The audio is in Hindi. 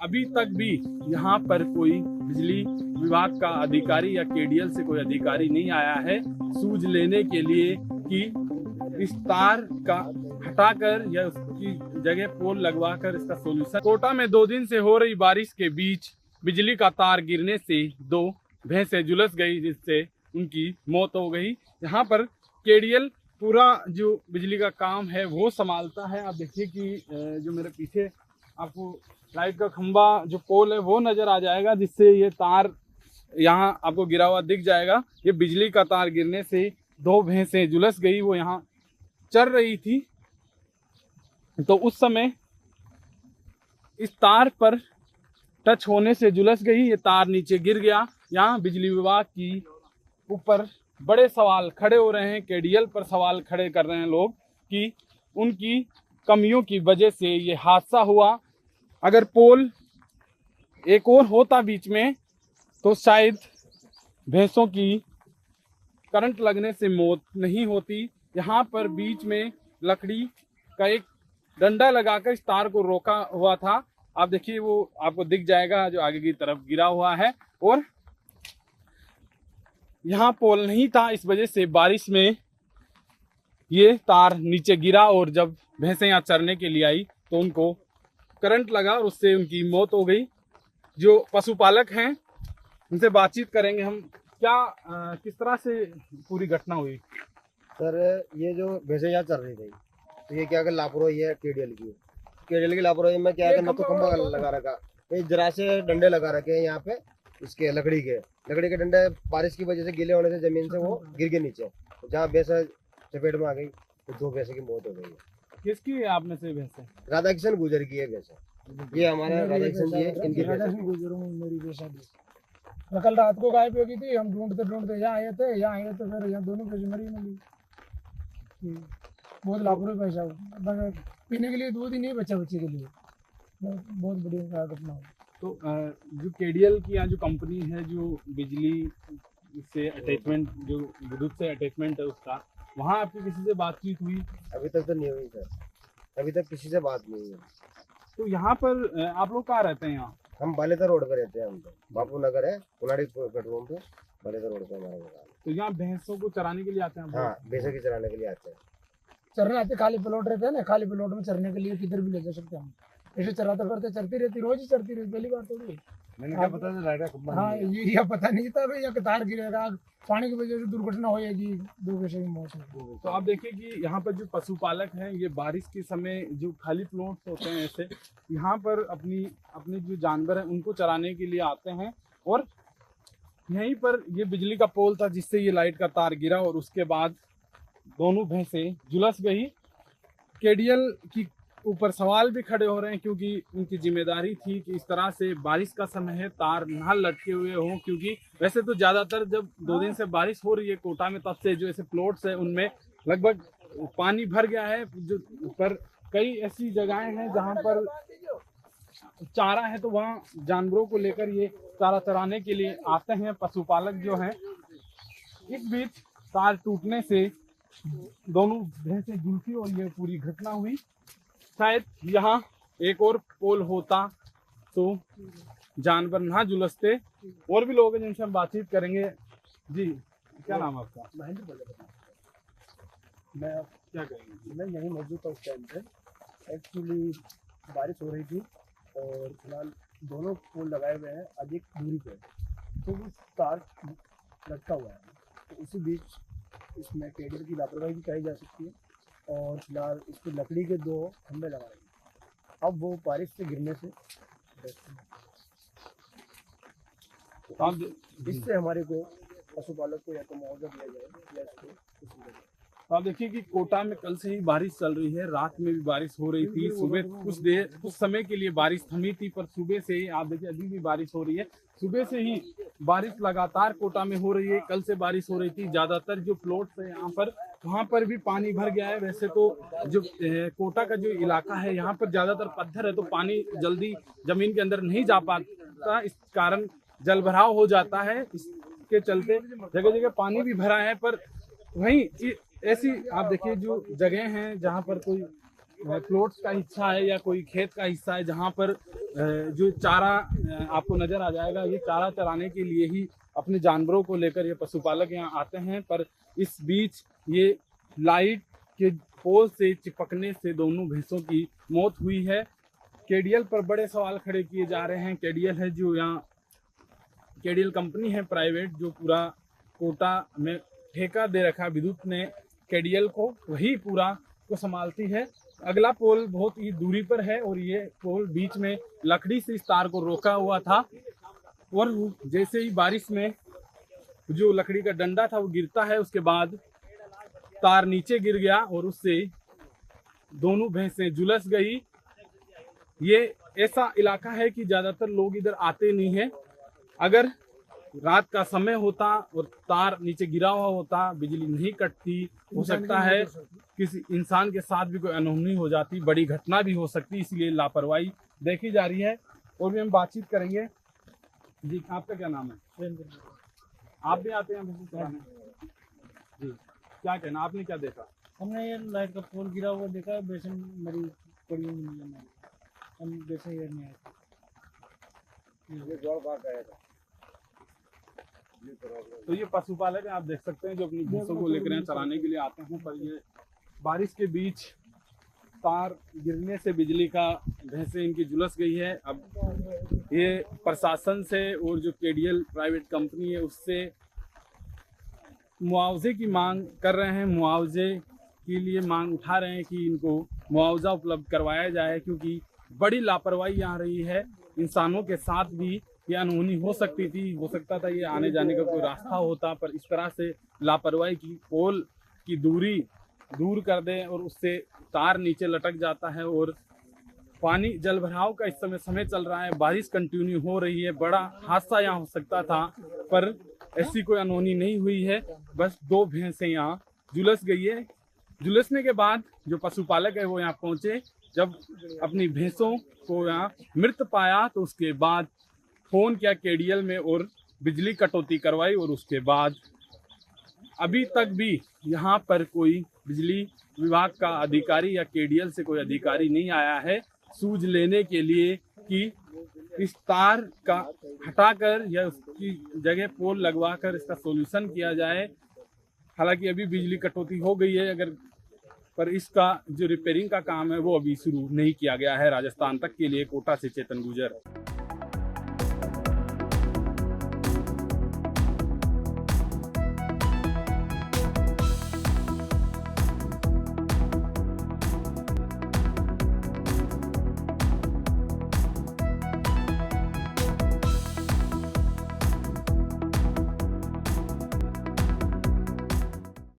अभी तक भी यहाँ पर कोई बिजली विभाग का अधिकारी या केडीएल से कोई अधिकारी नहीं आया है सूझ लेने के लिए कि इस तार का हटाकर या उसकी जगह पोल लगवाकर इसका सोल्यूशन। कोटा में 2 दिन से हो रही बारिश के बीच बिजली का तार गिरने से 2 भैंसें झुलस गई, जिससे उनकी मौत हो गई। यहाँ पर केडीएल पूरा जो बिजली का काम है वो संभालता है। आप देखिए कि जो मेरे पीछे आपको लाइट का खंबा जो पोल है वो नजर आ जाएगा, जिससे ये तार यहाँ आपको गिरा हुआ दिख जाएगा। ये बिजली का तार गिरने से 2 भैंसें झुलस गई, वो यहाँ चल रही थी। तो उस समय इस तार पर टच होने से झुलस गई, ये तार नीचे गिर गया। यहाँ बिजली विभाग की ऊपर बड़े सवाल खड़े हो रहे हैं, केडीएल पर सवाल खड़े कर रहे हैं लोग कि उनकी कमियों की वजह से ये हादसा हुआ। अगर पोल एक और होता बीच में तो शायद भैंसों की करंट लगने से मौत नहीं होती। यहाँ पर बीच में लकड़ी का एक डंडा लगाकर इस तार को रोका हुआ था। आप देखिए वो आपको दिख जाएगा जो आगे की तरफ गिरा हुआ है, और यहाँ पोल नहीं था, इस वजह से बारिश में ये तार नीचे गिरा और जब भैंसें यहाँ चरने के लिए आई तो उनको करंट लगा और उससे उनकी मौत हो गई। जो पशुपालक हैं उनसे बातचीत करेंगे हम, क्या किस तरह से पूरी घटना हुई। सर ये जो भैंसें यहाँ चल रही थी तो ये क्या कर लापरवाही है केडीएल की लापरवाही में क्या है ना, तो खंबा लगा रखा, ये जरा से डंडे लगा रखे हैं यहाँ पे, इसके लकड़ी के डंडे बारिश की वजह से गीले होने से जमीन से वो गिर के नीचे, जहाँ भैंसा चपेट में आ गई तो 2 भैंसे की मौत हो गई है। किसकी है आप में से भैंसे? राधा किशन गुजर की है भैंसा, ये हमारे राधा किशन जी है, इनकी कल रात को गायब हो गई थी। हम ढूंढते यहाँ आए थे फिर यहाँ दोनों भैंसे मरी मिली। बहुत लापरवाही पैसा हो, पीने के लिए दूध ही नहीं बच्चे के लिए, बहुत बड़ी घटना हो। तो जो केडीएल की यहाँ जो कंपनी है जो बिजली से अटैचमेंट, जो विद्युत से अटैचमेंट है उसका, वहाँ आपकी किसी से बातचीत हुई? अभी तक तो नहीं हुई सर, अभी तक किसी से बात नहीं हुई। तो यहाँ पर आप लोग कहाँ रहते हैं? यहाँ हम बालेतर रोड पे रहते हैं, हम तो बापू नगर है कुनाड़ी पेट्रोल पे, बालेतर रोड पे हमारा मकान। तो यहाँ भैंसों को चराने के लिए आते हैं? हाँ, भैंसों की चराने के लिए आते हैं। चरने आते, खाली प्लॉट रहते हैं ना, खाली प्लॉट में चरने के लिए किधर भी ले जा सकते हैं हम। ऐसे चराते करते चरती रहती, रोज ही चरती रहती, पहली बार थोड़ी। मैंने क्या पता था लाइट का, हाँ ये पता नहीं था भाई, यहाँ तार गिरेगा, पानी की वजह से दुर्घटना होगी, 2 भैंसों की मौत होगी। तो आप देखिए कि यहाँ पर जो पशुपालक हैं ये बारिश के समय जो खाली प्लॉट्स होते हैं ऐसे, यहाँ पर अपने जो जानवर हैं उनको चराने के लिए आते हैं। और यहीं पर ये बिजली का पोल था जिससे ये लाइट का तार गिरा और उसके बाद दोनों भैंसें झुलस गई। केडीएल की ऊपर सवाल भी खड़े हो रहे हैं क्योंकि उनकी जिम्मेदारी थी कि इस तरह से बारिश का समय है तार ना लटके हुए हों, क्योंकि वैसे तो ज़्यादातर जब 2 दिन से बारिश हो रही है कोटा में तब से जो ऐसे प्लॉट्स है उनमें लगभग पानी भर गया है। जो पर कई ऐसी जगहें हैं जहां पर चारा है तो वहाँ जानवरों को लेकर ये चारा चराने के लिए आते हैं पशुपालक जो हैं। इस बीच तार टूटने से दोनों भैंसें झुलसी और ये पूरी घटना हुई। शायद यहाँ एक और पोल होता तो जानवर ना झुलसते। और भी लोग हैं जिनसे हम बातचीत करेंगे। जी, क्या नाम है आपका? महेंद्र बोले। मैं क्या करेंगे? मैं यहीं मौजूद था उस टाइम पे। एक्चुअली बारिश हो रही थी और फिलहाल दोनों पोल लगाए हुए हैं अधिक दूरी पे, तो वो तार लटका हुआ है। तो उसी बीच इसमें केडीएल की लापरवाही भी कही जा सकती है और फिलहाल इस पर लकड़ी के 2 खंभे लगा रहे हैं। अब वो बारिश से गिरने से इससे हमारे को पशुपालक को या तो मुआवजा दिया जाए या इसको कुछ दिया जाए। तो आप देखिए कि कोटा में कल से ही बारिश चल रही है, रात में भी बारिश हो रही थी, सुबह कुछ समय के लिए बारिश थमी थी, पर सुबह से ही आप देखिए अभी भी बारिश हो रही है। सुबह से ही बारिश लगातार कोटा में हो रही है, कल से बारिश हो रही थी। ज्यादातर जो प्लॉट्स है यहाँ पर, वहाँ पर भी पानी भर गया है। वैसे तो जो कोटा का जो इलाका है यहाँ पर ज्यादातर पत्थर है तो पानी जल्दी जमीन के अंदर नहीं जा पाता, इस कारण जल भराव हो जाता है। इसके चलते जगह जगह पानी भी भरा है। पर वहीं ऐसी आप देखिए जो जगह हैं जहाँ पर कोई प्लॉट्स का हिस्सा है या कोई खेत का हिस्सा है जहाँ पर जो चारा आपको नजर आ जाएगा, ये चारा चराने के लिए ही अपने जानवरों को लेकर ये पशुपालक यहाँ आते हैं। पर इस बीच ये लाइट के पोल से चिपकने से दोनों भैंसों की मौत हुई है। केडीएल पर बड़े सवाल खड़े किए जा रहे हैं। केडीएल है जो यहाँ केडीएल कंपनी है प्राइवेट, जो पूरा कोटा में ठेका दे रखा है विद्युत ने केडीएल को, वही पूरा को संभालती है। अगला पोल बहुत ही दूरी पर है और ये पोल बीच में लकड़ी से इस तार को रोका हुआ था और जैसे ही बारिश में जो लकड़ी का डंडा था वो गिरता है, उसके बाद तार नीचे गिर गया और उससे दोनों भैंसें झुलस गई। ये ऐसा इलाका है कि ज्यादातर लोग इधर आते नहीं है। अगर रात का समय होता और तार नीचे गिरा हुआ होता, बिजली नहीं कटती, हो सकता है किसी इंसान के साथ भी कोई अनहोनी हो जाती, बड़ी घटना भी हो सकती, इसलिए लापरवाही देखी जा रही है। और भी हम बातचीत करेंगे। जी, आपका क्या नाम है? आप भी आते हैं भैंस चराने? जी, क्या कहना, आपने क्या देखा? हमने ये लाइट का पोल गिरा हुआ देखा, बेसन मरी पड़ी हुई मिली है। हम बेसन ये नहीं आए तो ये पशुपालक है, आप देख सकते हैं, जो अपनी भैंसों को लेकर यहाँ चराने के लिए आते हैं। पर ये बारिश के बीच तार गिरने से बिजली का भैंसें इनकी झुलस गई है। अब ये प्रशासन से और जो केडीएल प्राइवेट कंपनी है उससे मुआवजे की मांग कर रहे हैं, मुआवजे के लिए मांग उठा रहे हैं कि इनको मुआवजा उपलब्ध करवाया जाए, क्योंकि बड़ी लापरवाही यहाँ रही है। इंसानों के साथ भी ये अनहोनी हो सकती थी, हो सकता था ये आने जाने का कोई रास्ता होता, पर इस तरह से लापरवाही की पोल की दूरी दूर कर दें और उससे तार नीचे लटक जाता है। और पानी जल भराव का इस समय चल रहा है, बारिश कंटिन्यू हो रही है, बड़ा हादसा यहाँ हो सकता था, पर ऐसी कोई अनहोनी नहीं हुई है। बस दो भैंसें यहाँ झुलस गई है। झुलसने के बाद जो पशुपालक है वो यहाँ पहुंचे, जब अपनी भैंसों को यहाँ मृत पाया तो उसके बाद फोन किया केडीएल में और बिजली कटौती करवाई। और उसके बाद अभी तक भी यहाँ पर कोई बिजली विभाग का अधिकारी या केडीएल से कोई अधिकारी नहीं आया है सूझ लेने के लिए कि इस तार का हटाकर या उसकी जगह पोल लगवाकर इसका सॉल्यूशन किया जाए। हालांकि अभी बिजली कटौती हो गई है, अगर पर इसका जो रिपेयरिंग का काम है वो अभी शुरू नहीं किया गया है। राजस्थान तक के लिए कोटा से चेतन गुजर।